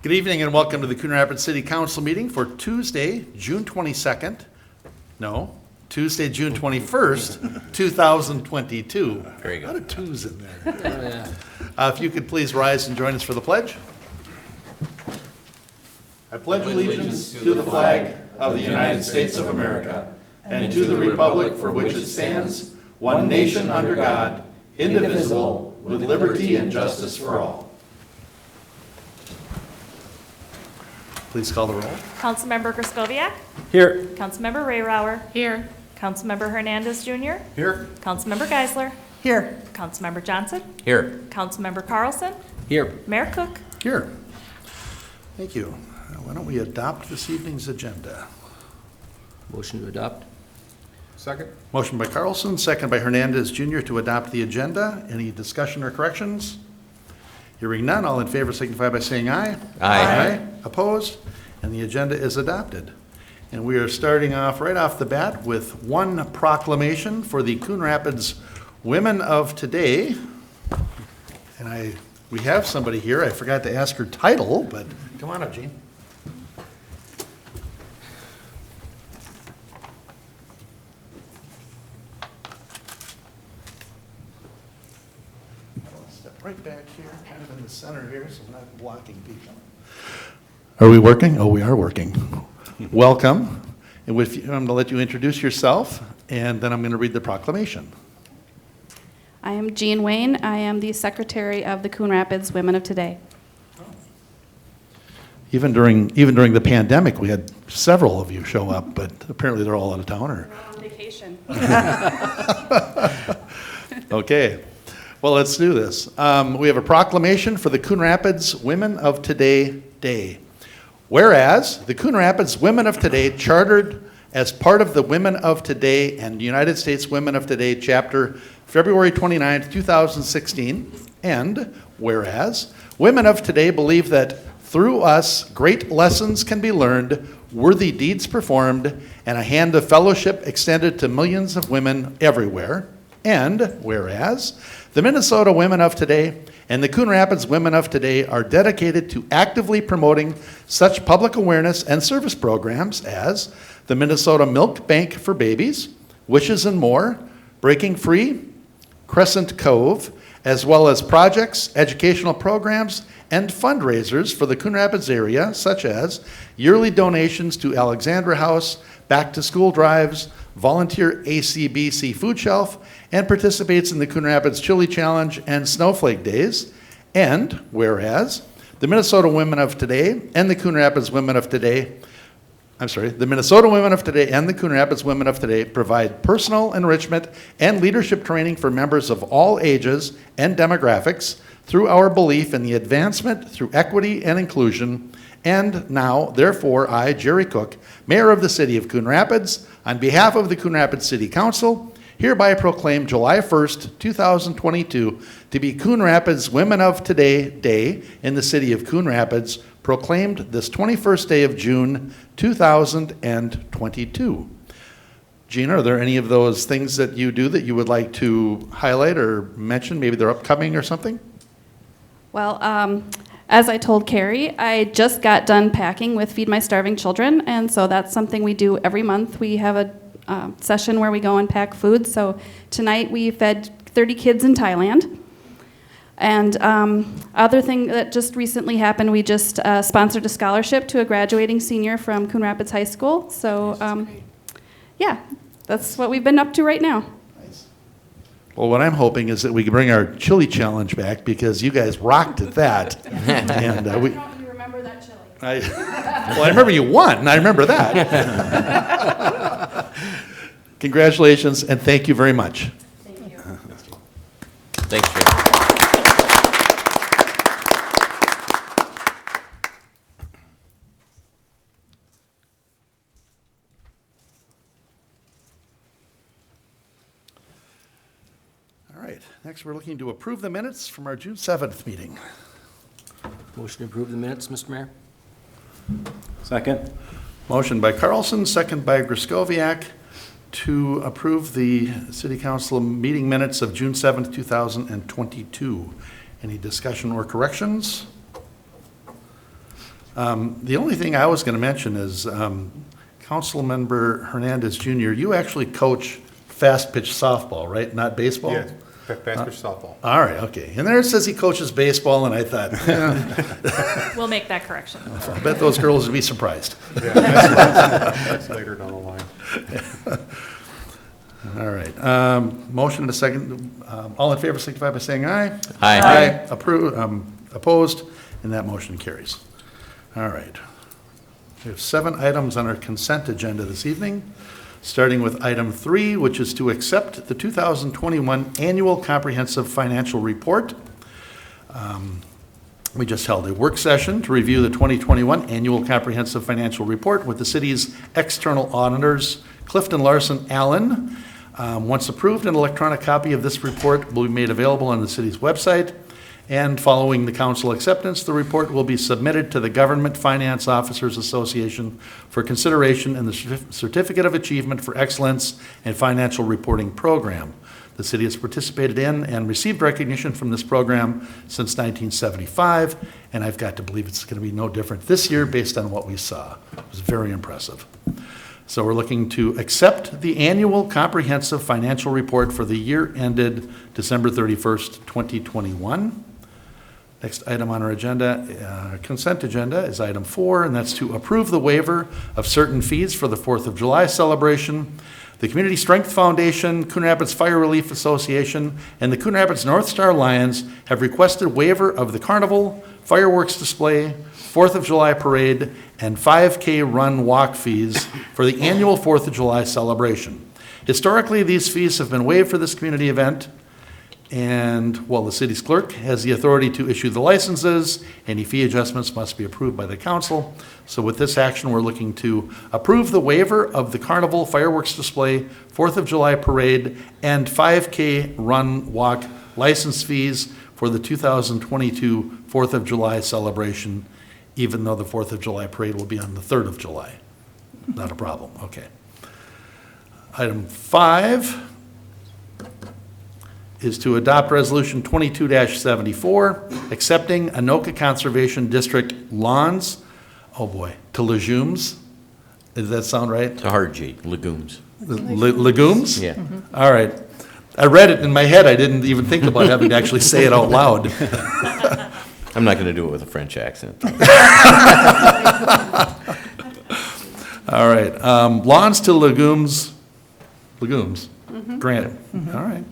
Good evening and welcome to the Coon Rapids City Council meeting for Tuesday, June 22nd. No, Tuesday, June 21st, 2022. Very good. A lot of twos in there. If you could please rise and join us for the pledge. I pledge allegiance to the flag of the United States of America and to the republic for which it stands, one nation under God, indivisible, with liberty and justice for all. Please call the roll. Councilmember Griscoviac. Here. Councilmember Rayrauer. Here. Councilmember Hernandez Jr. Here. Councilmember Geisler. Here. Councilmember Johnson. Here. Councilmember Carlson. Here. Mayor Cook. Here. Thank you. Why don't we adopt this evening's agenda? Motion to adopt. Second. Motion by Carlson, second by Hernandez Jr. to adopt the agenda. Any discussion or corrections? Hearing none, all in favor signify by saying aye. Aye. Opposed? And the agenda is adopted. And we are starting off right off the bat with one proclamation for the Coon Rapids Women of Today. And we have somebody here. I forgot to ask her title, but come on up, Jean. Step right back here, kind of in the center here, so I'm not blocking people. Are we working? Oh, we are working. Welcome. And I'm going to let you introduce yourself, and then I'm going to read the proclamation. I am Jean Wayne. I am the secretary of the Coon Rapids Women of Today. Even during the pandemic, we had several of you show up, but apparently they're all out of town. Or We're on vacation. okay. Well, let's do this. We have a proclamation for the Coon Rapids Women of Today Day. Whereas the Coon Rapids Women of Today chartered as part of the Women of Today and United States Women of Today Chapter, February 29, 2016. And whereas Women of Today believe that through us great lessons can be learned, worthy deeds performed, and a hand of fellowship extended to millions of women everywhere. And whereas the Minnesota Women of Today and the Coon Rapids Women of Today are dedicated to actively promoting such public awareness and service programs as the Minnesota Milk Bank for Babies, Wishes and More, Breaking Free, Crescent Cove, as well as projects, educational programs, and fundraisers for the Coon Rapids area, such as yearly donations to Alexandra House, back-to-school drives, volunteer ACBC food shelf, and participates in the Coon Rapids Chili Challenge and Snowflake Days. And whereas the Minnesota Women of Today and the Coon Rapids Women of Today, the Minnesota Women of Today and the Coon Rapids Women of Today provide personal enrichment and leadership training for members of all ages and demographics through our belief in the advancement through equity and inclusion. And now, therefore, I, Jerry Cook, Mayor of the City of Coon Rapids, on behalf of the Coon Rapids City Council, hereby proclaim July 1st, 2022 to be Coon Rapids Women of Today Day in the City of Coon Rapids, proclaimed this 21st day of June, 2022. Gina, are there any of those things that you do that you would like to highlight or mention? Maybe they're upcoming or something? Well, as I told Carrie, I just got done packing with Feed My Starving Children, and so that's something we do every month. We have a session where we go and pack food. So tonight we fed 30 kids in Thailand. And other thing that just recently happened, we just sponsored a scholarship to a graduating senior from Coon Rapids High School. So yeah, that's what we've been up to right now. Nice. Well, what I'm hoping is that we can bring our chili challenge back because you guys rocked at that. And we. You remember that chili? I remember you won. I remember that. Congratulations, and thank you very much. Thank you. Thanks, Jim. All right, next we're looking to approve the minutes from our June 7th meeting. Motion to approve the minutes, Mr. Mayor? Second. Motion by Carlson, second by Griscoviac to approve the city council meeting minutes of June 7th, 2022. Any discussion or corrections? The only thing I was going to mention is Councilmember Hernandez Jr., you actually coach fast pitch softball, right? Not baseball? Yes, fast pitch softball. All right, okay. And there it says he coaches baseball, and I thought, We'll make that correction. I bet those girls would be surprised. Yeah, that's later down the line. All right. Motion and a second. All in favor signify by saying aye. Aye. Opposed, and that motion carries. All right. We have 7 items on our consent agenda this evening, starting with item 3, which is to accept the 2021 Annual Comprehensive Financial Report. We just held a work session to review the 2021 Annual Comprehensive Financial Report with the city's external auditors, Clifton Larson Allen. Once approved, an electronic copy of this report will be made available on the city's website. And following the council acceptance, the report will be submitted to the Government Finance Officers Association for consideration in the Certificate of Achievement for Excellence in Financial Reporting Program. The city has participated in and received recognition from this program since 1975, and I've got to believe it's going to be no different this year based on what we saw. It was very impressive. So we're looking to accept the annual comprehensive financial report for the year ended December 31st, 2021. Next item on our agenda, consent agenda, is item 4, and that's to approve the waiver of certain fees for the 4th of July celebration. The Community Strength Foundation, Coon Rapids Fire Relief Association, and the Coon Rapids North Star Lions have requested waiver of the carnival, fireworks display, 4th of July parade, and 5K run walk fees for the annual 4th of July celebration. Historically, these fees have been waived for this community event, and while the city's clerk has the authority to issue the licenses, any fee adjustments must be approved by the council. So with this action, we're looking to approve the waiver of the carnival, fireworks display, 4th of July parade, and 5K run walk license fees for the 2022 4th of July celebration, even though the 4th of July parade will be on the 3rd of July. Not a problem, okay. Item 5 is to adopt Resolution 22-74, accepting Anoka Conservation District lawns, oh boy, to Legumes. Does that sound right? It's a hard G, legumes. Legumes? Yeah. All right. I read it in my head. I didn't even think about having to actually say it out loud. I'm not going to do it with a French accent. All right. Lawns to Legumes. Granted. All right.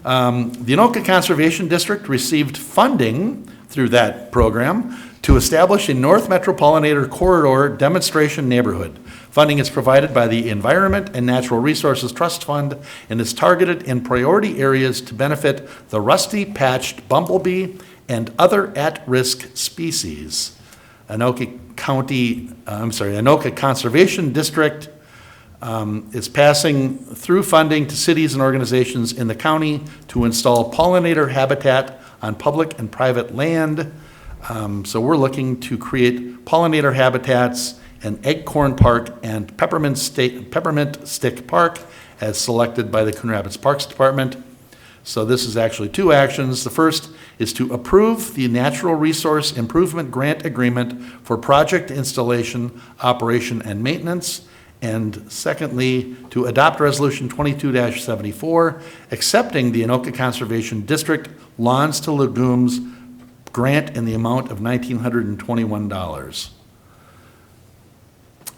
The Anoka Conservation District received funding through that program to establish a North Metropolitan Corridor demonstration neighborhood. Funding is provided by the Environment and Natural Resources Trust Fund and is targeted in priority areas to benefit the rusty-patched bumblebee and other at-risk species. Anoka Conservation District is passing through funding to cities and organizations in the county to install pollinator habitat on public and private land. So we're looking to create pollinator habitats in Eggcorn Park and Peppermint Stick Park as selected by the Coon Rapids Parks Department. So this is actually 2 actions. The first is to approve the Natural Resource Improvement Grant Agreement for project installation, operation, and maintenance. And secondly, to adopt Resolution 22-74, accepting the Anoka Conservation District Lawns to Legumes grant in the amount of $1,921.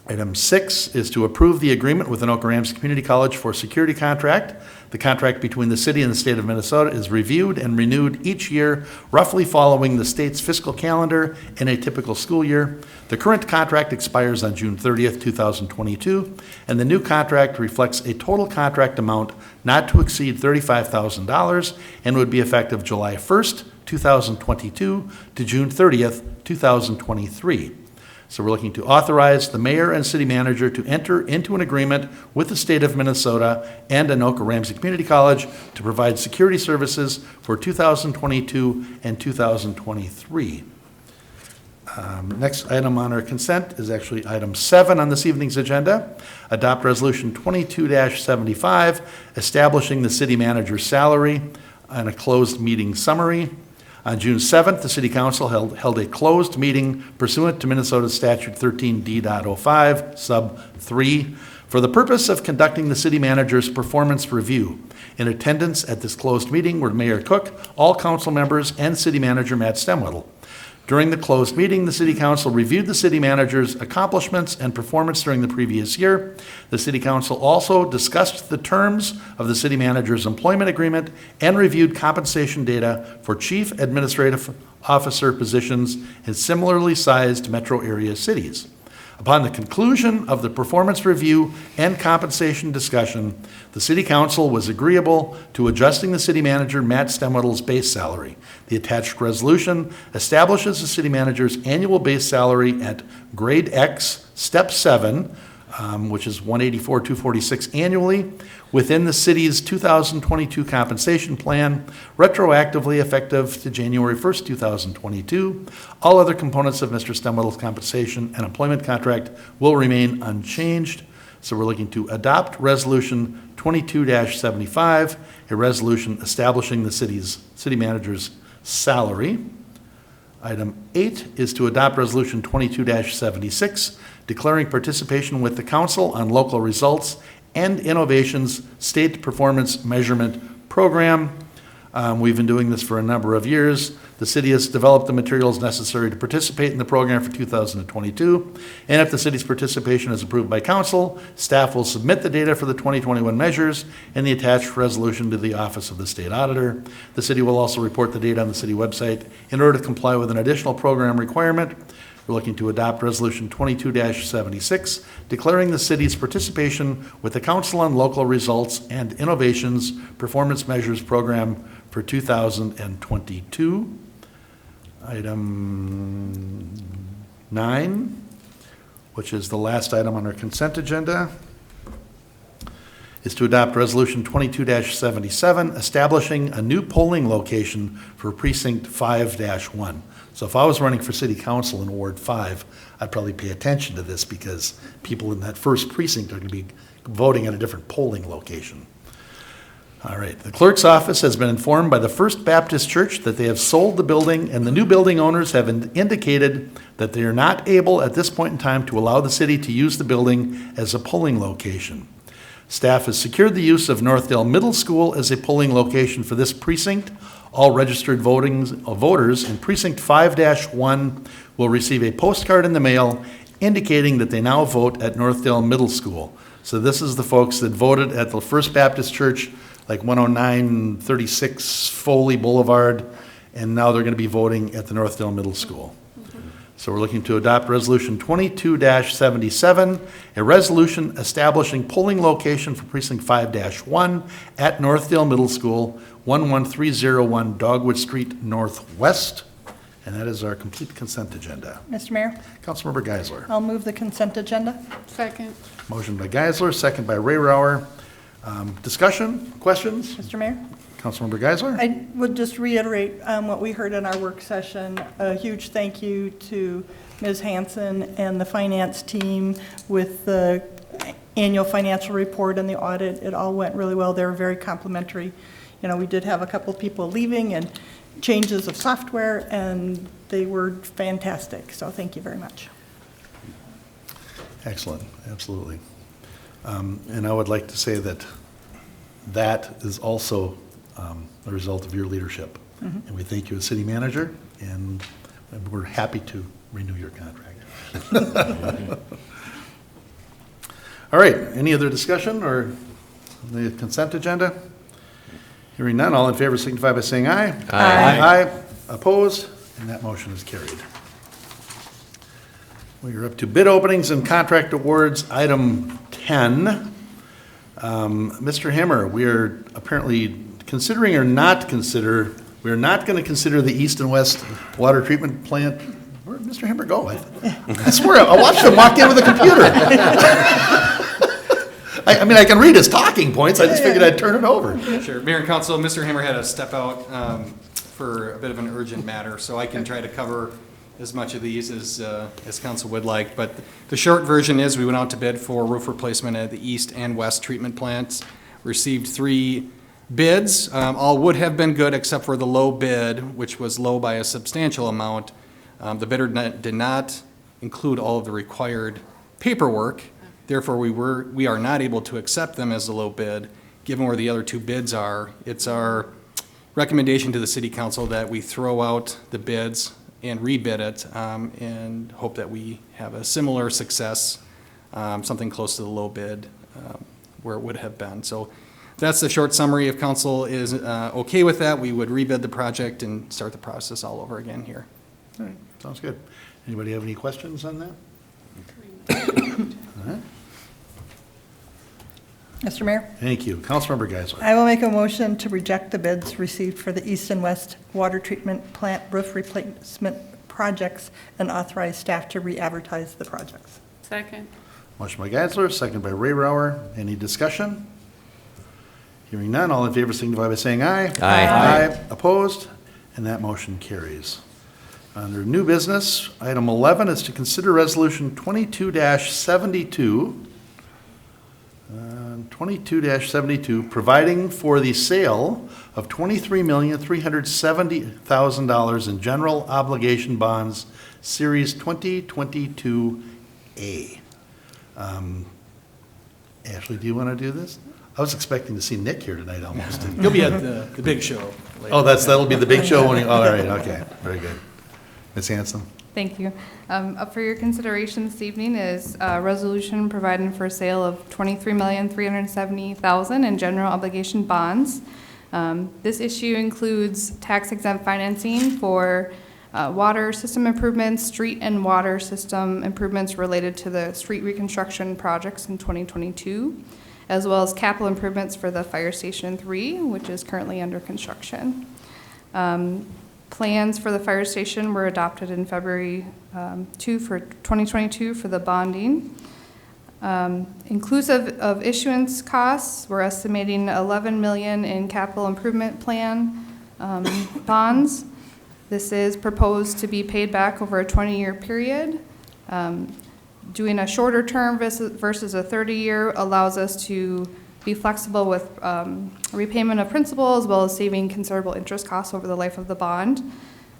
Item 6 is to approve the agreement with Anoka-Ramsey Community College for security contract. The contract between the city and the state of Minnesota is reviewed and renewed each year, roughly following the state's fiscal calendar in a typical school year. The current contract expires on June 30th, 2022, and the new contract reflects a total contract amount not to exceed $35,000 and would be effective July 1st, 2022 to June 30th, 2023. So we're looking to authorize the mayor and city manager to enter into an agreement with the state of Minnesota and Anoka-Ramsey Community College to provide security services for 2022 and 2023. Next item on our consent is actually item 7 on this evening's agenda. Adopt Resolution 22-75, establishing the city manager's salary and a closed meeting summary. On June 7th, the City Council held a closed meeting pursuant to Minnesota Statute 13D.05, sub 3, for the purpose of conducting the city manager's performance review. In attendance at this closed meeting were Mayor Cook, all council members, and City Manager Matt Stemwedel. During the closed meeting, the City Council reviewed the city manager's accomplishments and performance during the previous year. The City Council also discussed the terms of the city manager's employment agreement and reviewed compensation data for chief administrative officer positions in similarly sized metro area cities. Upon the conclusion of the performance review and compensation discussion, the City Council was agreeable to adjusting the city manager Matt Stemwedel's base salary. The attached resolution establishes the city manager's annual base salary at grade X, step 7, which is $184,246 annually, within the city's 2022 compensation plan, retroactively effective to January 1st, 2022. All other components of Mr. Stemwedel's compensation and employment contract will remain unchanged. So we're looking to adopt Resolution 22-75, a resolution establishing the city manager's salary. Item 8 is to adopt Resolution 22-76, declaring participation with the Council on Local Results and Innovations State Performance Measurement Program. We've been doing this for a number of years. The city has developed the materials necessary to participate in the program for 2022. And if the city's participation is approved by council, staff will submit the data for the 2021 measures and the attached resolution to the Office of the State Auditor. The city will also report the data on the city website in order to comply with an additional program requirement. We're looking to adopt Resolution 22-76, declaring the city's participation with the Council on Local Results and Innovations Performance Measures Program for 2022. Item 9, which is the last item on our consent agenda, is to adopt Resolution 22-77, establishing a new polling location for Precinct 5-1. So if I was running for city council in Ward 5, I'd probably pay attention to this because people in that first precinct are going to be voting at a different polling location. All right, the clerk's office has been informed by the First Baptist Church that they have sold the building, and the new building owners have indicated that they are not able at this point in time to allow the city to use the building as a polling location. Staff has secured the use of Northdale Middle School as a polling location for this precinct. All registered voters in Precinct 5-1 will receive a postcard in the mail indicating that they now vote at Northdale Middle School. So this is the folks that voted at the First Baptist Church, like 10936 Foley Boulevard, and now they're going to be voting at the Northdale Middle School. So we're looking to adopt Resolution 22-77, a resolution establishing polling location for Precinct 5-1 at Northdale Middle School, 11301 Dogwood Street Northwest. And that is our complete consent agenda. Mr. Mayor, Councilmember Geisler. I'll move the consent agenda. Second. Motion by Geisler, second by Rayrauer. Discussion, questions? Mr. Mayor, Councilmember Geisler? I would just reiterate what we heard in our work session. A huge thank you to Ms. Hanson and the finance team with the annual financial report and the audit. It all went really well. They were very complimentary. You know, we did have a couple people leaving and changes of software, and they were fantastic. So thank you very much. Excellent, absolutely. And I would like to say that that is also a result of your leadership. And we thank you as city manager, and we're happy to renew your contract. All right, any other discussion or the consent agenda? Hearing none, all in favor signify by saying aye. Aye. Aye. Opposed? And that motion is carried. We are up to bid openings and contract awards, item 10. Mr. Hammer, we are apparently considering or not consider, we are not going to consider the east and west water treatment plant. Where did Mr. Hammer go? I swear, I watched him walk in with a computer. I mean, I can read his talking points, I just figured I'd turn it over. Sure. Mayor and Council, Mr. Hammer had to step out for a bit of an urgent matter, so I can try to cover as much of these as council would like, but the short version is we went out to bid for roof replacement at the east and west treatment plants, received 3 bids. All would have been good except for the low bid, which was low by a substantial amount. The bidder did not include all of the required paperwork. Therefore, we are not able to accept them as a low bid. Given where the other 2 bids are, it's our recommendation to the city council that we throw out the bids and rebid it, and hope that we have a similar success, something close to the low bid where it would have been. So that's the short summary. If council is okay with that, we would rebid the project and start the process all over again here. All right, sounds good. Anybody have any questions on that? All right, Mr. Mayor, thank you. Councilmember Geisler. I will make a motion to reject the bids received for the east and west water treatment plant roof replacement projects and authorize staff to re-advertise the projects. Second. Motion by Geisler, second by Raybrower. Any discussion? Hearing none, all in favor signify by saying aye. Aye. Opposed? And that motion carries. Under new business, item 11 is to consider resolution 22-72. 22-72, providing for the sale of $23,370,000 in general obligation bonds, Series 2022A. Ashley, do you want to do this? I was expecting to see Nick here tonight almost. You'll be at the big show later. Oh, that'll be the big show when you, oh, all right, okay, very good. Ms. Hanson? Thank you. Up for your consideration this evening is a resolution providing for sale of $23,370,000 in general obligation bonds. This issue includes tax exempt financing for water system improvements, street and water system improvements related to the street reconstruction projects in 2022, as well as capital improvements for the Fire Station 3, which is currently under construction. Plans for the fire station were adopted in February 2 for 2022 for the bonding. Inclusive of issuance costs, we're estimating $11 million in capital improvement plan bonds. This is proposed to be paid back over a 20-year period. Doing a shorter term versus a 30-year allows us to be flexible with repayment of principal as well as saving considerable interest costs over the life of the bond.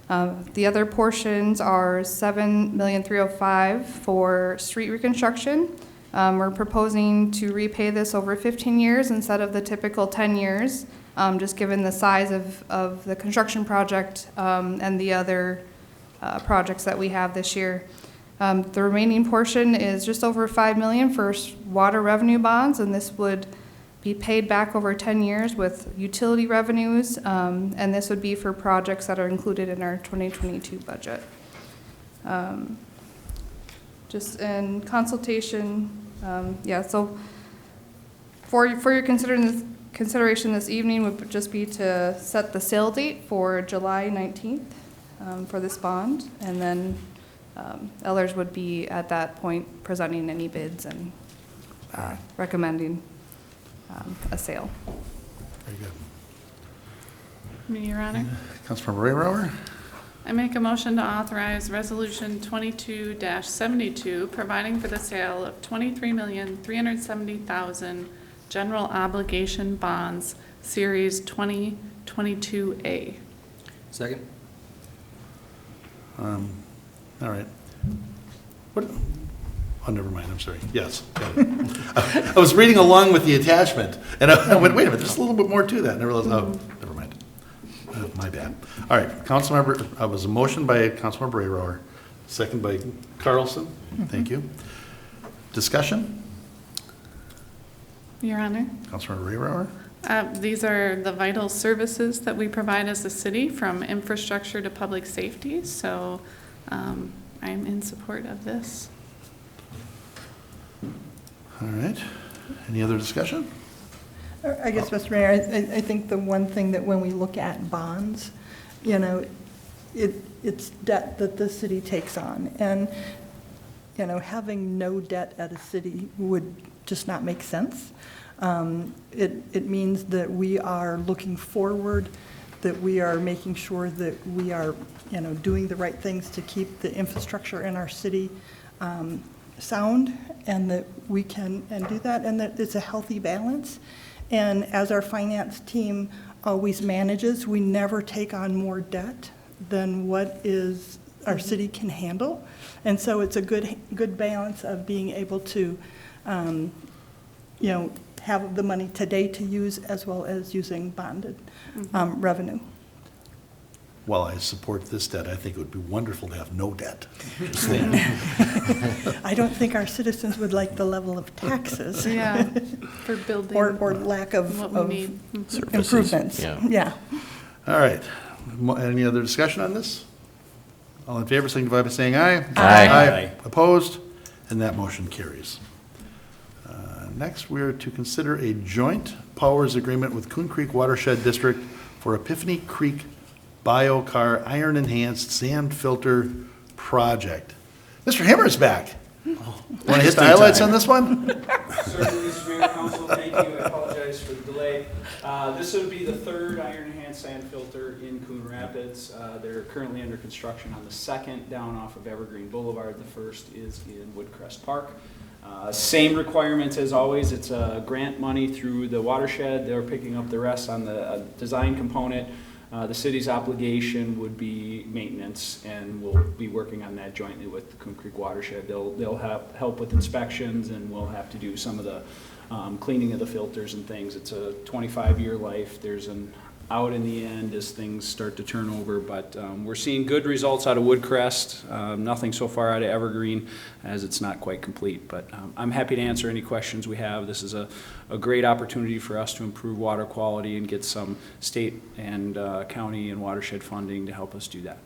The other portions are $7,305,000 for street reconstruction. We're proposing to repay this over 15 years instead of the typical 10 years, just given the size of the construction project and the other projects that we have this year. The remaining portion is just over $5 million for water revenue bonds, and this would be paid back over 10 years with utility revenues, and this would be for projects that are included in our 2022 budget. Just in consultation, so for your consideration this evening would just be to set the sale date for July 19th for this bond, and then Ellers would be at that point presenting any bids and recommending a sale. Very good. Your Honor, Councilmember Raybrower? I make a motion to authorize Resolution 22-72, providing for the sale of $23,370,000 general obligation bonds, Series 2022A. Second. All right. What? Oh, never mind, I'm sorry. Yes, got it. I was reading along with the attachment, and I went, wait a minute, there's a little bit more to that, and I realized, oh, never mind. My bad. All right, Councilmember, I was a motion by Councilmember Raybrower, second by Carlson. Thank you. Discussion? Your Honor, Councilmember Raybrower? these are the vital services that we provide as a city, from infrastructure to public safety, so I'm in support of this. All right. Any other discussion? I guess, Mr. Mayor, I think the one thing that when we look at bonds, it's debt that the city takes on. And, having no debt at a city would just not make sense. It means that we are looking forward. that we are making sure that we are, doing the right things to keep the infrastructure in our city sound, and that we can do that, and that it's a healthy balance. And as our finance team always manages, we never take on more debt than what is our city can handle. And so it's a good balance of being able to, have the money today to use as well as using bonded revenue. While I support this debt, I think it would be wonderful to have no debt. I don't think our citizens would like the level of taxes. Yeah, for building. Or lack of What we need. improvements. Yeah. All right. Any other discussion on this? All in favor, signify by saying aye. Aye. Opposed? And that motion carries. Next, we are to consider a joint powers agreement with Coon Creek Watershed District for Epiphany Creek Biochar Iron Enhanced Sand Filter Project. Mr. Himmer's back. Want to hit the highlights on this one? Certainly, Mr. Mayor, Council, thank you. I apologize for the delay. This would be the third iron enhanced sand filter in Coon Rapids. They're currently under construction on the second down off of Evergreen Boulevard. The first is in Woodcrest Park. Same requirements as always. It's grant money through the Watershed. They're picking up the rest on the design component. The city's obligation would be maintenance, and we'll be working on that jointly with the Coon Creek Watershed. They'll help with inspections, and we'll have to do some of the cleaning of the filters and things. It's a 25-year life. There's an out in the end as things start to turn over, but we're seeing good results out of Woodcrest. Nothing so far out of Evergreen, as it's not quite complete, but I'm happy to answer any questions we have. This is a great opportunity for us to improve water quality and get some state and county and watershed funding to help us do that.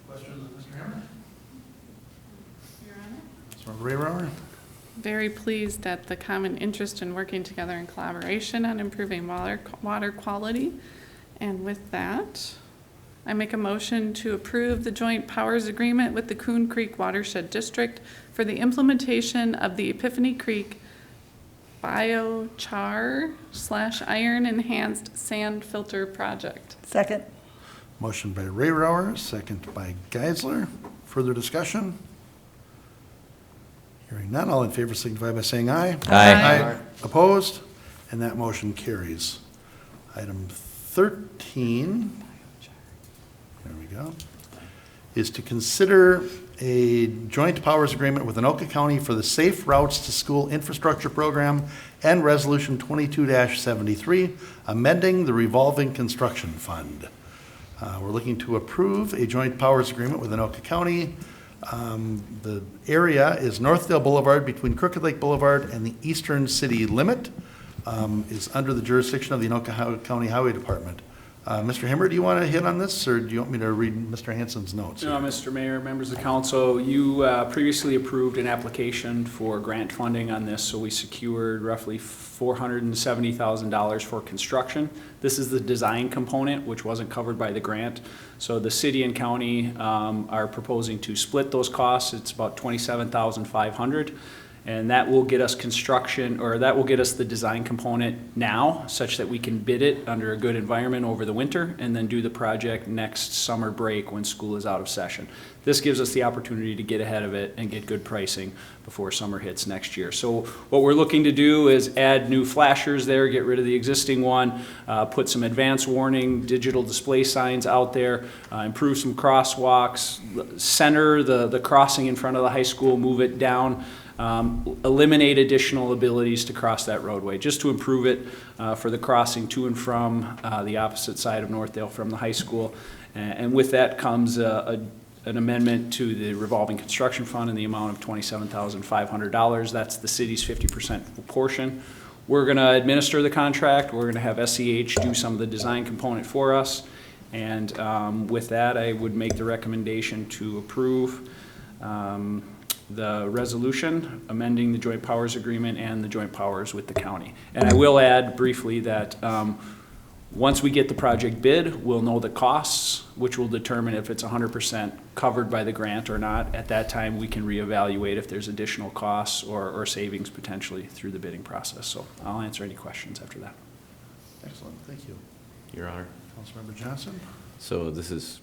Questions of Mr. Hammer? Your Honor? Mr. Rayrower? Very pleased at the common interest in working together in collaboration on improving water quality. And with that, I make a motion to approve the joint powers agreement with the Coon Creek Watershed District for the implementation of the Epiphany Creek Biochar / iron enhanced sand filter project. Second. Motion by Rayrower, second by Geisler. Further discussion? Hearing none, all in favor signify by saying aye. Aye. Opposed? And that motion carries. Item 13, there we go, is to consider a joint powers agreement with Anoka County for the Safe Routes to School Infrastructure Program and Resolution 22-73, amending the Revolving Construction Fund. We're looking to approve a joint powers agreement with Anoka County. The area is Northdale Boulevard between Crooked Lake Boulevard and the eastern city limit, is under the jurisdiction of the Anoka County Highway Department. Mr. Himmer, do you want to hit on this, or do you want me to read Mr. Hansen's notes? No, Mr. Mayor, members of the council, you previously approved an application for grant funding on this, so we secured roughly $470,000 for construction. This is the design component, which wasn't covered by the grant. So the city and county are proposing to split those costs. It's about $27,500. And that will get us construction, or that will get us the design component now, such that we can bid it under a good environment over the winter, and then do the project next summer break when school is out of session. This gives us the opportunity to get ahead of it and get good pricing before summer hits next year. So what we're looking to do is add new flashers there, get rid of the existing one, put some advanced warning digital display signs out there, improve some crosswalks, center the crossing in front of the high school, move it down, eliminate additional abilities to cross that roadway, just to improve it for the crossing to and from the opposite side of Northdale from the high school. And with that comes an amendment to the revolving construction fund in the amount of $27,500. That's the city's 50% portion. We're going to administer the contract. We're going to have SEH do some of the design component for us. And with that, I would make the recommendation to approve the resolution amending the joint powers agreement and the joint powers with the county. And I will add briefly that once we get the project bid, we'll know the costs, which will determine if it's 100% covered by the grant or not. At that time, we can reevaluate if there's additional costs or savings potentially through the bidding process. So I'll answer any questions after that. Excellent, thank you. Your Honor. Councilmember Johnson? So this is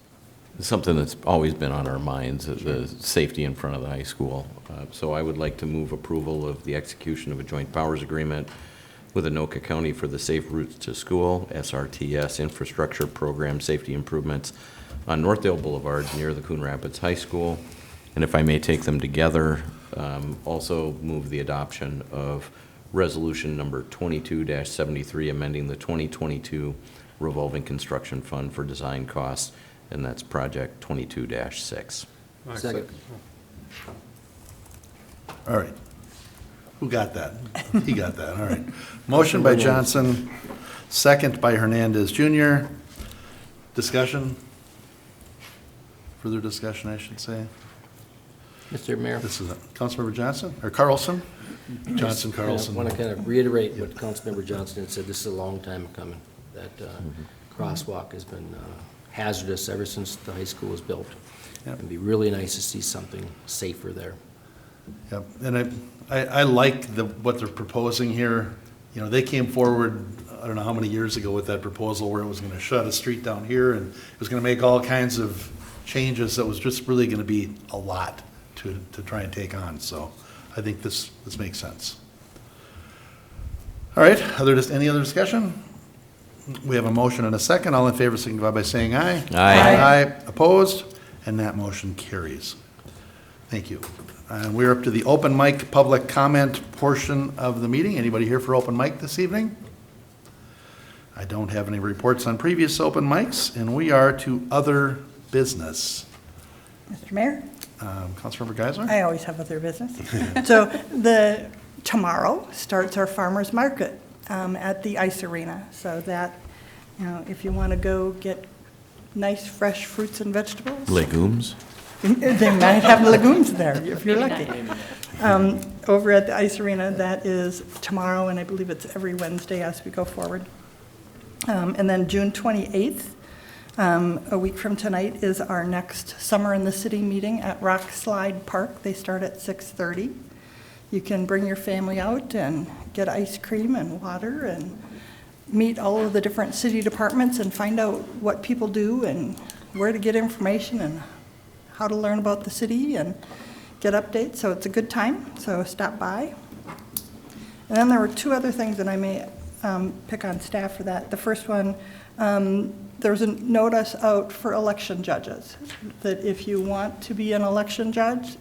something that's always been on our minds, the safety in front of the high school. So I would like to move approval of the execution of a joint powers agreement with Anoka County for the Safe Routes to School, SRTS, infrastructure program safety improvements on Northdale Boulevard near the Coon Rapids High School. And if I may take them together, also move the adoption of resolution number 22-73, amending the 2022 Revolving Construction Fund for design costs, and that's project 22-6. Second. All right. Who got that? He got that, all right. Motion by Johnson, second by Hernandez Jr. Discussion? Further discussion, I should say. Mr. Mayor, This is Councilmember Johnson, or Carlson? Johnson, I Carlson. want to kind of reiterate what Councilmember Johnson had said. This is a long time coming. That crosswalk has been hazardous ever since the high school was built. Yep. It'd be really nice to see something safer there. Yep, and I like what they're proposing here. You know, they came forward, I don't know how many years ago with that proposal where it was gonna shut a street down here and it was gonna make all kinds of changes that was just really gonna be a lot to try and take on, so I think this makes sense. All right, any other discussion? We have a motion and a second. All in favor signify by saying aye. Aye. Aye, opposed, and that motion carries. Thank you. And we're up to the open mic public comment portion of the meeting. Anybody here for open mic this evening? I don't have any reports on previous open mics, and we are to other business. Mr. Mayor? Councilmember Geisler? I always have other business. So tomorrow starts our farmer's market at the ice arena. So that, you know, if you want to go get nice fresh fruits and vegetables. Legumes? They might have legumes there if you're lucky. Over at the ice arena, that is tomorrow, and I believe it's every Wednesday as we go forward. And then June 28th, a week from tonight, is our next Summer in the City meeting at Rock Slide Park. They start at 6:30. You can bring your family out and get ice cream and water and meet all of the different city departments and find out what people do and where to get information and how to learn about the city and get updates. So it's a good time, so stop by. And then there were two other things that I may pick on staff for that. The first one, there was a notice out for election judges, that if you want to be an election judge,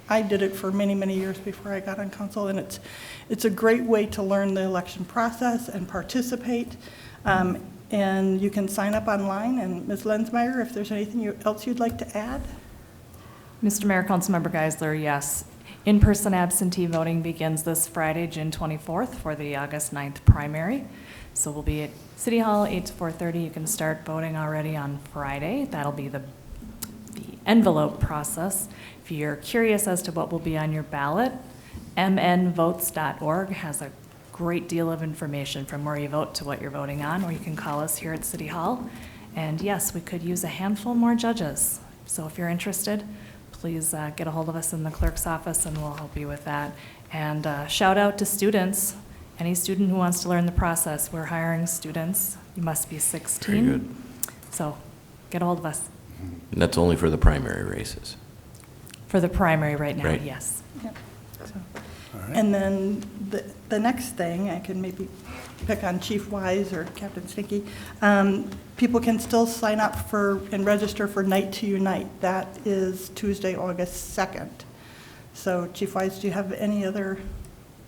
I did it for many, many years before I got on council, and it's a great way to learn the election process and participate. And you can sign up online. And Ms. Lensmeyer, if there's anything else you'd like to add? Mr. Mayor, Councilmember Geisler, yes. In-person absentee voting begins this Friday, June 24th, for the August 9th primary. So we'll be at City Hall, 8 to 4:30. You can start voting already on Friday. That'll be the envelope process. If you're curious as to what will be on your ballot, mnvotes.org has a great deal of information from where you vote to what you're voting on, or you can call us here at City Hall. And yes, we could use a handful more judges. So if you're interested, please get a hold of us in the clerk's office and we'll help you with that. And shout out to students. Any student who wants to learn the process, we're hiring students. You must be 16. Very good. So get a hold of us. And that's only for the primary races. For the primary right now, Right. yes. Yep. So, All right. and then the next thing, I can maybe pick on Chief Wise or Captain Stinky. People can still sign up for and register for Night to Unite. That is Tuesday, August 2nd. So Chief Wise, do you have any other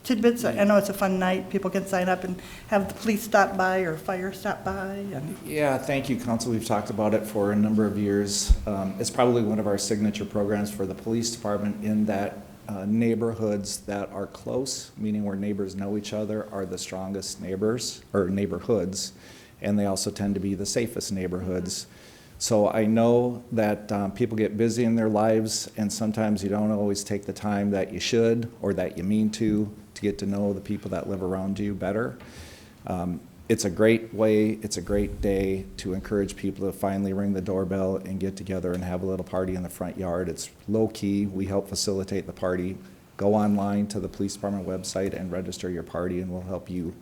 tidbits? I know it's a fun night. People can sign up and have the police stop by or fire stop by. And Yeah, thank you, Council. We've talked about it for a number of years. It's probably one of our signature programs for the police department in that neighborhoods that are close, meaning where neighbors know each other, are the strongest neighbors or neighborhoods, and they also tend to be the safest neighborhoods. So I know that people get busy in their lives, and sometimes you don't always take the time that you should or that you mean to get to know the people that live around you better. It's a great way, it's a great day to encourage people to finally ring the doorbell and get together and have a little party in the front yard. It's low key, we help facilitate the party. Go online to the police department website and register your party, and we'll help you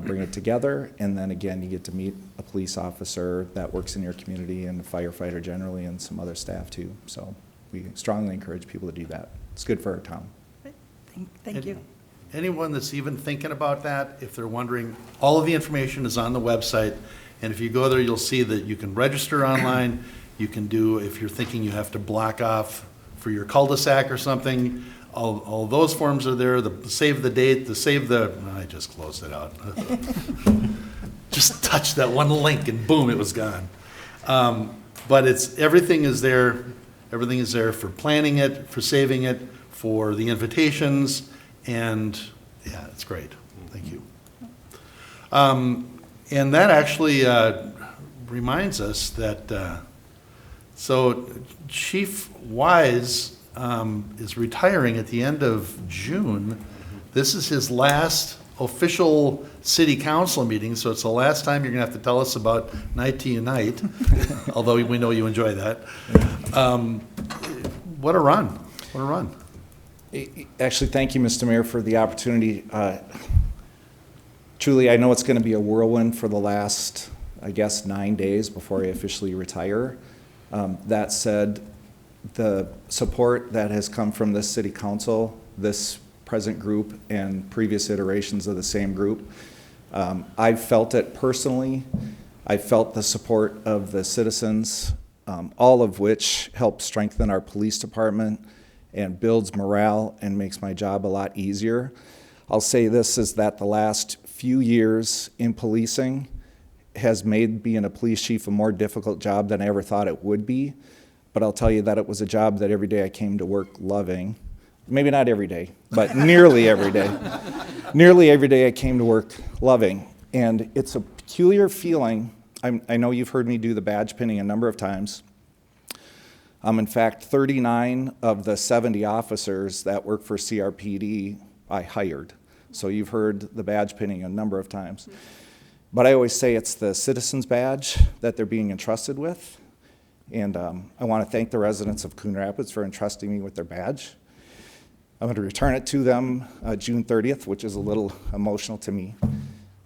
bring it together. And then again, you get to meet a police officer that works in your community and a firefighter generally and some other staff too. So we strongly encourage people to do that. It's good for our town. Thank you. Anyone that's even thinking about that, if they're wondering, all of the information is on the website. And if you go there, you'll see that you can register online. You can do, if you're thinking you have to block off for your cul-de-sac or something, all those forms are there, the save the date, I just closed it out. Just touched that one link and boom, it was gone. But everything is there for planning it, for saving it, for the invitations, and yeah, it's great. Thank you. And that actually reminds us that, so Chief Wise is retiring at the end of June. This is his last official city council meeting, so it's the last time you're gonna have to tell us about Night to Unite, although we know you enjoy that. What a run, what a run. Actually, thank you, Mr. Mayor, for the opportunity. Truly, I know it's going to be a whirlwind for the last, I guess, 9 days before I officially retire. That said, the support that has come from this city council, this present group, and previous iterations of the same group, I've felt it personally. I felt the support of the citizens, all of which helps strengthen our police department and builds morale and makes my job a lot easier. I'll say this is that the last few years in policing has made being a police chief a more difficult job than I ever thought it would be. But I'll tell you that it was a job that every day I came to work loving. Maybe not every day, but nearly every day. Nearly every day I came to work loving. And it's a peculiar feeling. I know you've heard me do the badge pinning a number of times. In fact, 39 of the 70 officers that work for CRPD I hired. So you've heard the badge pinning a number of times. But I always say it's the citizen's badge that they're being entrusted with. And I want to thank the residents of Coon Rapids for entrusting me with their badge. I'm going to return it to them June 30th, which is a little emotional to me.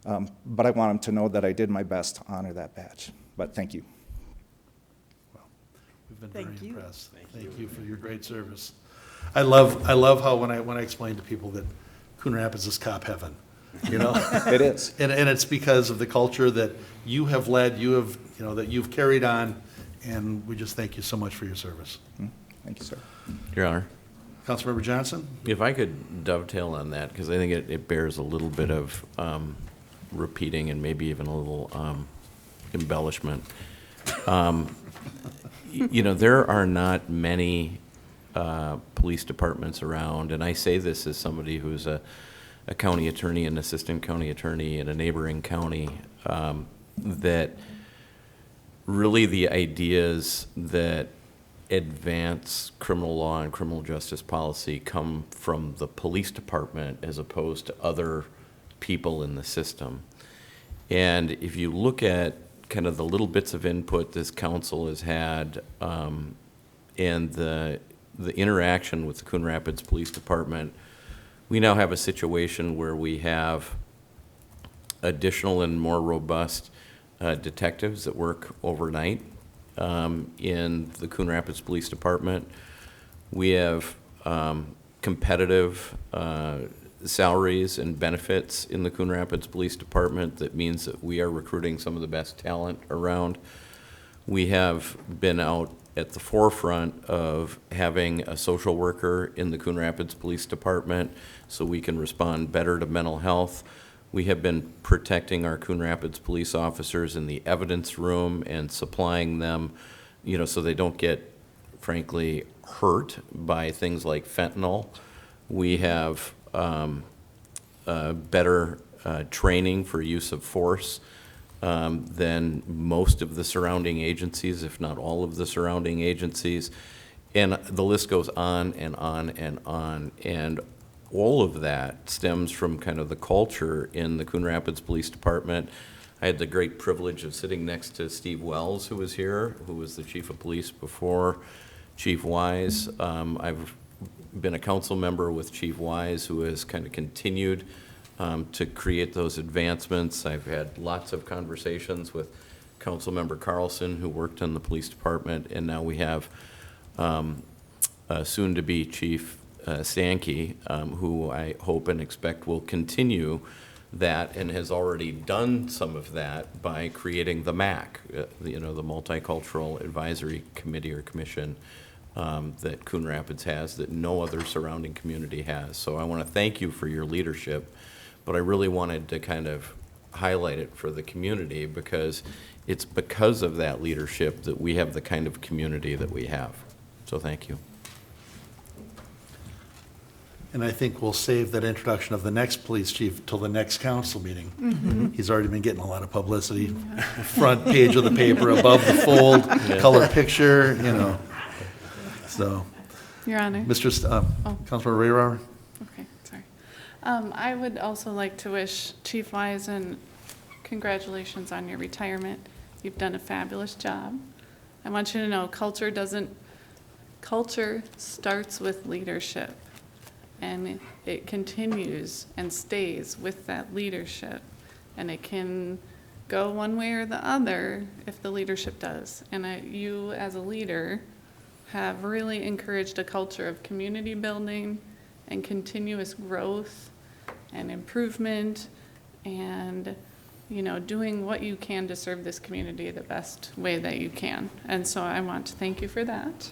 But I want them to know that I did my best to honor that badge. But thank you. We've been very impressed. Thank you for your great service. I love how when I explain to people that Coon Rapids is cop heaven, you know? It is. And it's because of the culture that you have led, that you've carried on, and we just thank you so much for your service. Thank you, sir. Your Honor. Councilmember Johnson? If I could dovetail on that, because I think it bears a little bit of repeating and maybe even a little embellishment. There are not many police departments around, and I say this as somebody who's a county attorney, an assistant county attorney in a neighboring county, that really the ideas that advance criminal law and criminal justice policy come from the police department as opposed to other people in the system. And if you look at kind of the little bits of input this council has had and the interaction with the Coon Rapids Police Department, we now have a situation where we have additional and more robust detectives that work overnight in the Coon Rapids Police Department. We have competitive salaries and benefits in the Coon Rapids Police Department. That means that we are recruiting some of the best talent around. We have been out at the forefront of having a social worker in the Coon Rapids Police Department so we can respond better to mental health. We have been protecting our Coon Rapids police officers in the evidence room and supplying them, so they don't get, frankly, hurt by things like fentanyl. We have better training for use of force than most of the surrounding agencies, if not all of the surrounding agencies. And the list goes on and on and on. And all of that stems from kind of the culture in the Coon Rapids Police Department. I had the great privilege of sitting next to Steve Wells, who was here, who was the chief of police before Chief Wise. I've been a council member with Chief Wise, who has kind of continued to create those advancements. I've had lots of conversations with Councilmember Carlson, who worked in the police department, and now we have soon-to-be Chief Stankey, who I hope and expect will continue that and has already done some of that by creating the MAC, the Multicultural Advisory Committee or Commission that Coon Rapids has that no other surrounding community has. So I want to thank you for your leadership, but I really wanted to kind of highlight it for the community because it's because of that leadership that we have the kind of community that we have. So thank you. And I think we'll save that introduction of the next police chief till the next council meeting. He's already been getting a lot of publicity. Front page of the paper, above the fold, color picture, So, Your Honor. Councilmember Rayrower? Okay, sorry. I would also like to wish Chief Wisen congratulations on your retirement. You've done a fabulous job. I want you to know culture starts with leadership, and it continues and stays with that leadership, and it can go one way or the other if the leadership does. And you as a leader have really encouraged a culture of community building and continuous growth and improvement and doing what you can to serve this community the best way that you can. And so I want to thank you for that.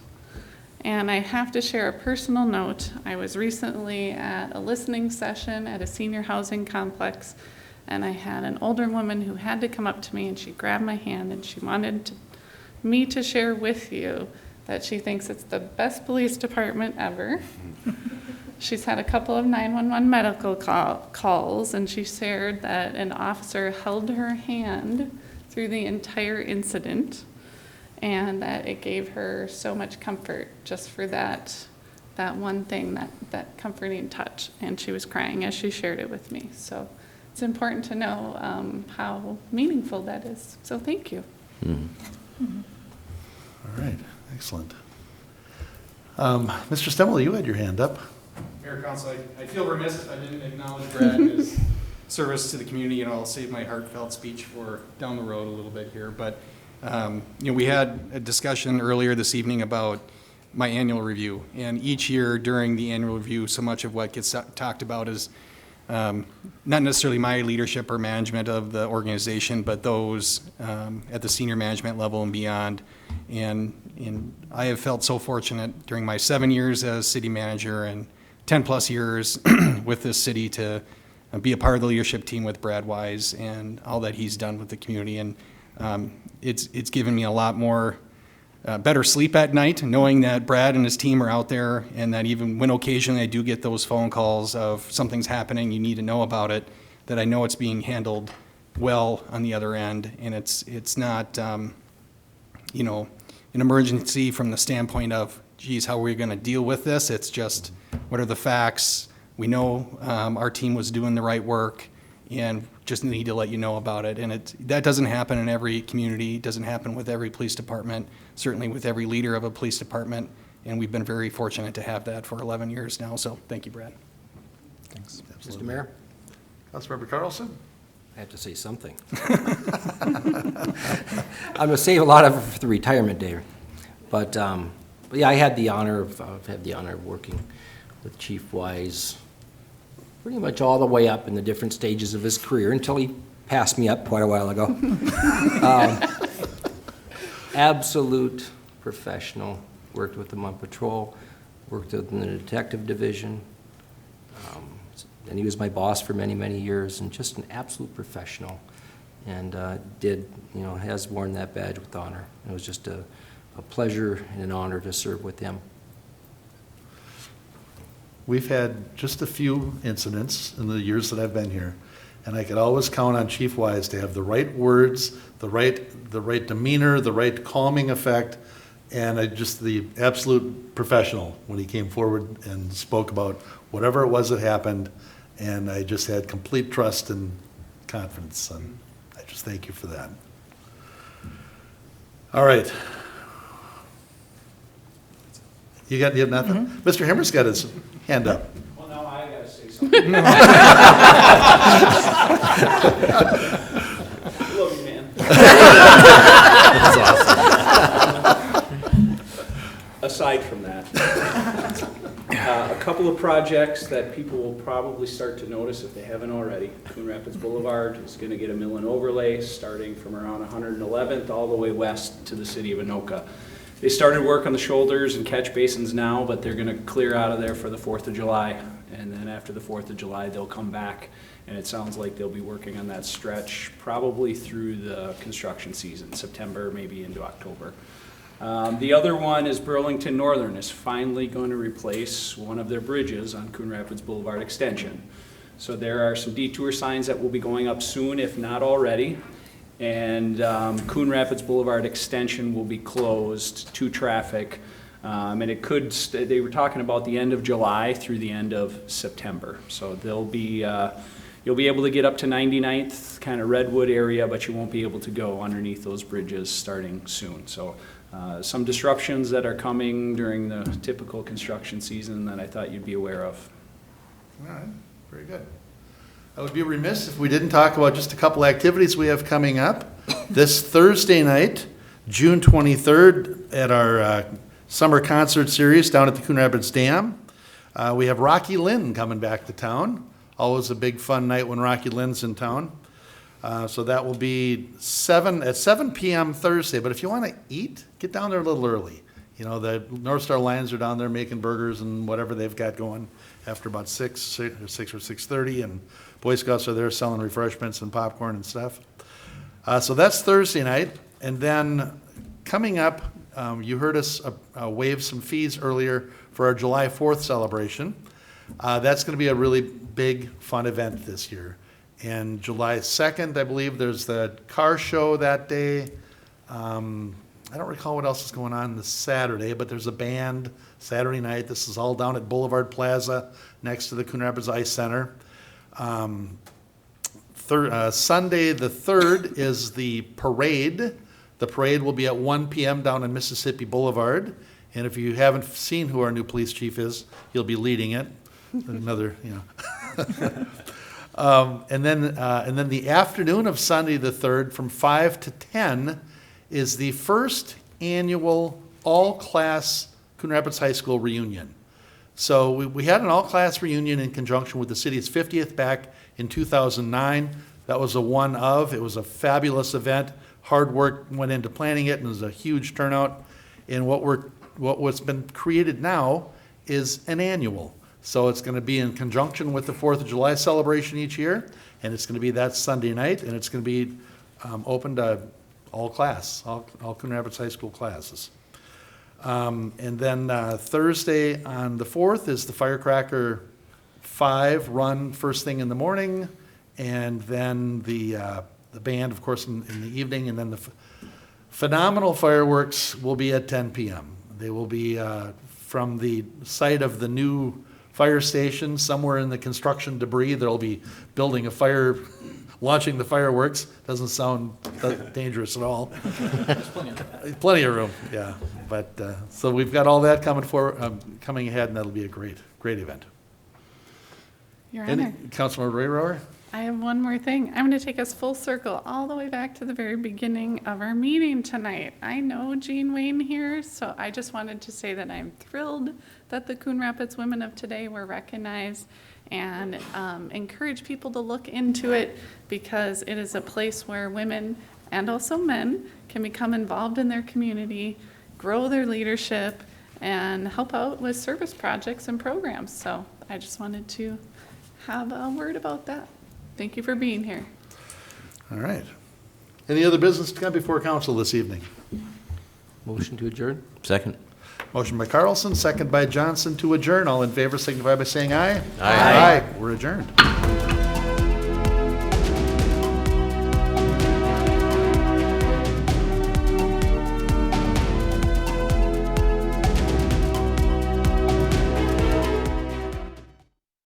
And I have to share a personal note. I was recently at a listening session at a senior housing complex, and I had an older woman who had to come up to me, and she grabbed my hand, and she wanted me to share with you that she thinks it's the best police department ever. She's had a couple of 911 medical calls, and she shared that an officer held her hand through the entire incident, and that it gave her so much comfort just for that one thing, that comforting touch. And she was crying as she shared it with me. So it's important to know how meaningful that is. So thank you. All right, excellent. Mr. Stemmel, you had your hand up. Mayor, Council, I feel remiss if I didn't acknowledge Brad and his service to the community, and I'll save my heartfelt speech for down the road a little bit here. But we had a discussion earlier this evening about my annual review, and each year during the annual review, so much of what gets talked about is not necessarily my leadership or management of the organization, but those at the senior management level and beyond. And I have felt so fortunate during my 7 years as city manager and 10 plus years with this city to be a part of the leadership team with Brad Wise and all that he's done with the community. And it's given me a lot more better sleep at night, knowing that Brad and his team are out there, and that even when occasionally I do get those phone calls of something's happening, you need to know about it, that I know it's being handled well on the other end, and it's not an emergency from the standpoint of, geez, how are we going to deal with this? It's just, what are the facts? We know our team was doing the right work, and just need to let you know about it. And that doesn't happen in every community. It doesn't happen with every police department, certainly with every leader of a police department. And we've been very fortunate to have that for 11 years now. So thank you, Brad. Thanks. Mr. Mayor, Councilmember Carlson? I have to say something. I'm going to save a lot of it for the retirement day. But yeah, I had the honor of working with Chief Wise pretty much all the way up in the different stages of his career until he passed me up quite a while ago. Absolute professional. Worked with him on patrol, worked with him in the detective division, and he was my boss for many, many years, and just an absolute professional. And has worn that badge with honor. It was just a pleasure and an honor to serve with him. We've had just a few incidents in the years that I've been here, and I could always count on Chief Wise to have the right words, the right demeanor, the right calming effect, and the absolute professional when he came forward and spoke about whatever it was that happened, and I just had complete trust and confidence, and I just thank you for that. All right. You have nothing? Mr. Hemmer's got his hand up. Well, now I gotta say something. Love you, man. Aside from that, a couple of projects that people will probably start to notice if they haven't already. Coon Rapids Boulevard is going to get a mill and overlay starting from around 111th all the way west to the city of Anoka. They started work on the shoulders and catch basins now, but they're going to clear out of there for the 4th of July. And then after the 4th of July, they'll come back, and it sounds like they'll be working on that stretch probably through the construction season, September, maybe into October. The other one is Burlington Northern is finally going to replace one of their bridges on Coon Rapids Boulevard Extension. So there are some detour signs that will be going up soon, if not already. And Coon Rapids Boulevard Extension will be closed to traffic. And it could, they were talking about the end of July through the end of September. So they'll be, you'll be able to get up to 99th, kind of Redwood area, but you won't be able to go underneath those bridges starting soon. So some disruptions that are coming during the typical construction season that I thought you'd be aware of. All right, very good. I would be remiss if we didn't talk about just a couple activities we have coming up. This Thursday night, June 23rd, at our summer concert series down at the Coon Rapids Dam, we have Rocky Lynn coming back to town. Always a big fun night when Rocky Lynn's in town. So that will be at 7 p.m. Thursday. But if you want to eat, get down there a little early. You know, the North Star Lions are down there making burgers and whatever they've got going after about 6 or 6:30, and Boy Scouts are there selling refreshments and popcorn and stuff. So that's Thursday night. And then coming up, you heard us waive some fees earlier for our July 4th celebration. That's going to be a really big, fun event this year. And July 2nd, I believe, there's the car show that day. I don't recall what else is going on this Saturday, but there's a band Saturday night. This is all down at Boulevard Plaza next to the Coon Rapids Ice Center. Sunday the 3rd is the parade. The parade will be at 1 p.m. down on Mississippi Boulevard. And if you haven't seen who our new police chief is, he'll be leading it. Another, you know. And then the afternoon of Sunday the 3rd from 5 to 10 is the first annual all-class Coon Rapids High School reunion. So we had an all-class reunion in conjunction with the city's 50th back in 2009. That was a one of. It was a fabulous event. Hard work went into planning it, and it was a huge turnout. And what's been created now is an annual. So it's going to be in conjunction with the 4th of July celebration each year, and it's going to be that Sunday night, and it's going to be open to all Coon Rapids High School classes. And then Thursday on the 4th is the Firecracker 5 run first thing in the morning, and then the band, of course, in the evening, and then the phenomenal fireworks will be at 10 p.m. They will be from the site of the new fire station, somewhere in the construction debris. They'll be building a fire, launching the fireworks. Doesn't sound dangerous at all. Plenty of room, yeah. But so we've got all that coming ahead, and that'll be a great event. Your Honor, Councilmember Rayrower? I have one more thing. I'm going to take us full circle all the way back to the very beginning of our meeting tonight. I know Jean Wayne here, so I just wanted to say that I'm thrilled that the Coon Rapids Women of Today were recognized, and encourage people to look into it, because it is a place where women and also men can become involved in their community, grow their leadership, and help out with service projects and programs. So I just wanted to have a word about that. Thank you for being here. All right. Any other business to come before council this evening? Motion to adjourn? Second. Motion by Carlson, second by Johnson to adjourn. All in favor signify by saying aye. Aye. Aye. We're adjourned.